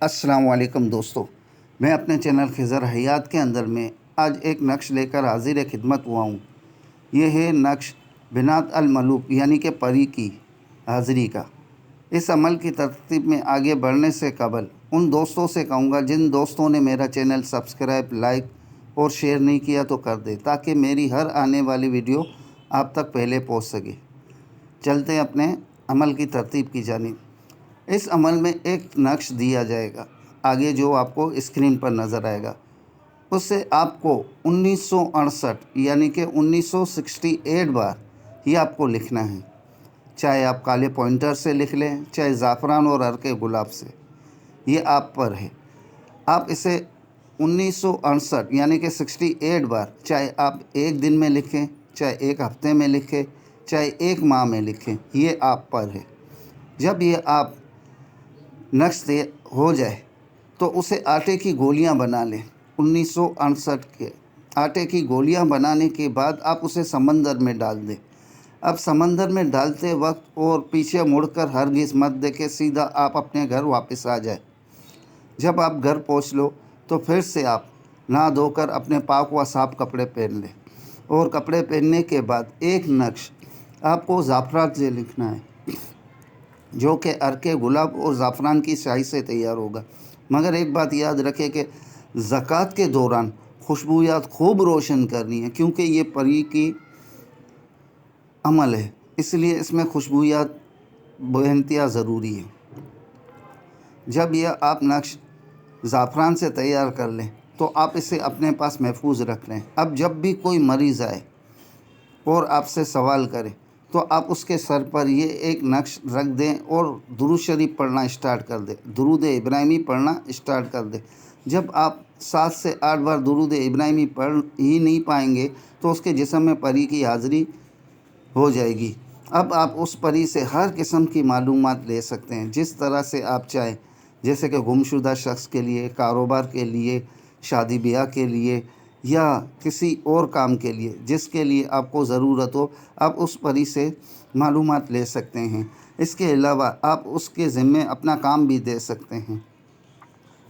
अस्सलाम वालेकुम दोस्तों, मैं अपने चैनल खिज़र हयात के अंदर में आज एक नक्श लेकर हाजिर खिदमत हुआ हूँ। ये है नक्श बिनात अल मलूक यानी कि परी की हाज़िरी का। इस अमल की तरतीब में आगे बढ़ने से कबल उन दोस्तों से कहूँगा जिन दोस्तों ने मेरा चैनल सब्सक्राइब, लाइक और शेयर नहीं किया तो कर दे, ताकि मेरी हर आने वाली वीडियो आप तक पहले पहुँच सके। चलते हैं अपने अमल की तरतीब की जानिब। इस अमल में एक नक्श दिया जाएगा, आगे जो आपको स्क्रीन पर नज़र आएगा उससे आपको 1968 यानी कि 1968 बार ही आपको लिखना है। चाहे आप काले पॉइंटर से लिख लें, चाहे ज़ाफ़रान और हरके गुलाब से, ये आप पर है। आप इसे 1968 यानी कि 68 बार, चाहे आप एक दिन में लिखें, चाहे एक हफ्ते में लिखें, चाहे एक माह में लिखें, ये आप पर है। जब ये आप नक्श हो जाए तो उसे आटे की गोलियां बना लें। 1968 के आटे की गोलियां बनाने के बाद आप उसे समंदर में डाल दें। अब समंदर में डालते वक्त और पीछे मुड़कर हरगिज़ मत देखें, सीधा आप अपने घर वापस आ जाए। जब आप घर पहुंच लो तो फिर से आप नहा धोकर अपने पाक व साफ कपड़े पहन लें, और कपड़े पहनने के बाद एक नक्श आपको ज़ाफ़रान से लिखना है, जो कि अर्के गुलाब और ज़ाफ़रान की स्याही से तैयार होगा। मगर एक बात याद रखें कि ज़कात के दौरान खुशबूयात खूब रोशन करनी है, क्योंकि ये परी की अमल है, इसलिए इसमें खुशबूयात बेइंतहा ज़रूरी है। जब यह आप नक्श ज़ाफ़रान से तैयार कर लें तो आप इसे अपने पास महफूज रख लें। अब जब भी कोई मरीज़ आए और आपसे सवाल करे तो आप उसके सर पर ये एक नक्श रख दें और दुरूद शरीफ पढ़ना स्टार्ट कर दें, दुरूद इब्राहिमी पढ़ना स्टार्ट कर दें। जब आप 7 से 8 बार दुरूद इब्राहिमी पढ़ ही नहीं पाएंगे तो उसके जिस्म में परी की हाज़िरी हो जाएगी। अब आप उस परी से हर किस्म की मालूमात ले सकते हैं, जिस तरह से आप चाहें, जैसे कि गुमशुदा शख्स के लिए, कारोबार के लिए, शादी ब्याह के लिए या किसी और काम के लिए, जिसके लिए आपको ज़रूरत हो, आप उस परी से मालूमात ले सकते हैं। इसके अलावा आप उसके ज़िम्मे अपना काम भी दे सकते हैं।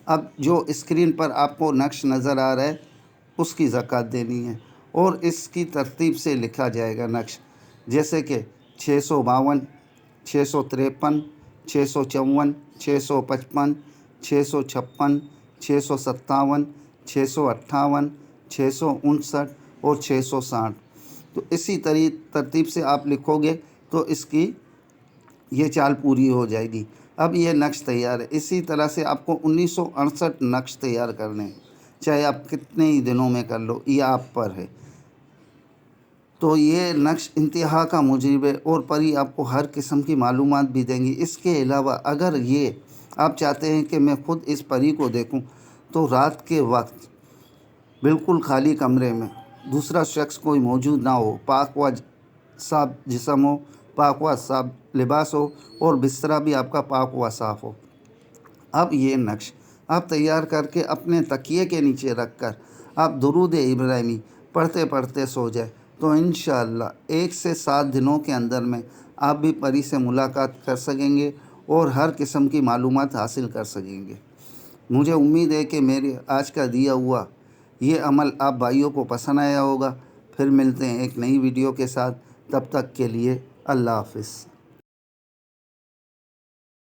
अब जो स्क्रीन पर आपको नक्श नज़र आ रहा है उसकी ज़कात देनी है, और इसकी तरतीब से लिखा जाएगा नक्श, जैसे कि 652, 653, 654, 655, 656, 657, 658, 659 और 660। तो इसी तरतीब से आप लिखोगे तो इसकी ये चाल पूरी हो जाएगी। अब ये नक्श तैयार है। इसी तरह से आपको 1968 नक्श तैयार करने हैं, चाहे आप कितने ही दिनों में कर लो, ये आप पर है। तो ये नक्श इंतहा का मुजीब है, और परी आपको हर किस्म की मालूमात भी देंगी। इसके अलावा अगर ये आप चाहते हैं कि मैं ख़ुद इस परी को देखूं, तो रात के वक्त बिल्कुल खाली कमरे में, दूसरा शख्स कोई मौजूद ना हो, पाक व साफ जिस्म हो, पाक व साफ लिबास हो, और बिस्तरा भी आपका पाक व साफ़ हो। अब ये नक्श आप तैयार करके अपने तकिए के नीचे रख कर आप दुरूद इब्राहिमी पढ़ते पढ़ते सो जाए, तो इंशाअल्लाह 1 से 7 दिनों के अंदर में आप भी परी से मुलाकात कर सकेंगे और हर किस्म की मालूमात हासिल कर सकेंगे। मुझे उम्मीद है कि मेरे आज का दिया हुआ ये अमल आप भाइयों को पसंद आया होगा। फिर मिलते हैं एक नई वीडियो के साथ, तब तक के लिए अल्लाह हाफ़िज़।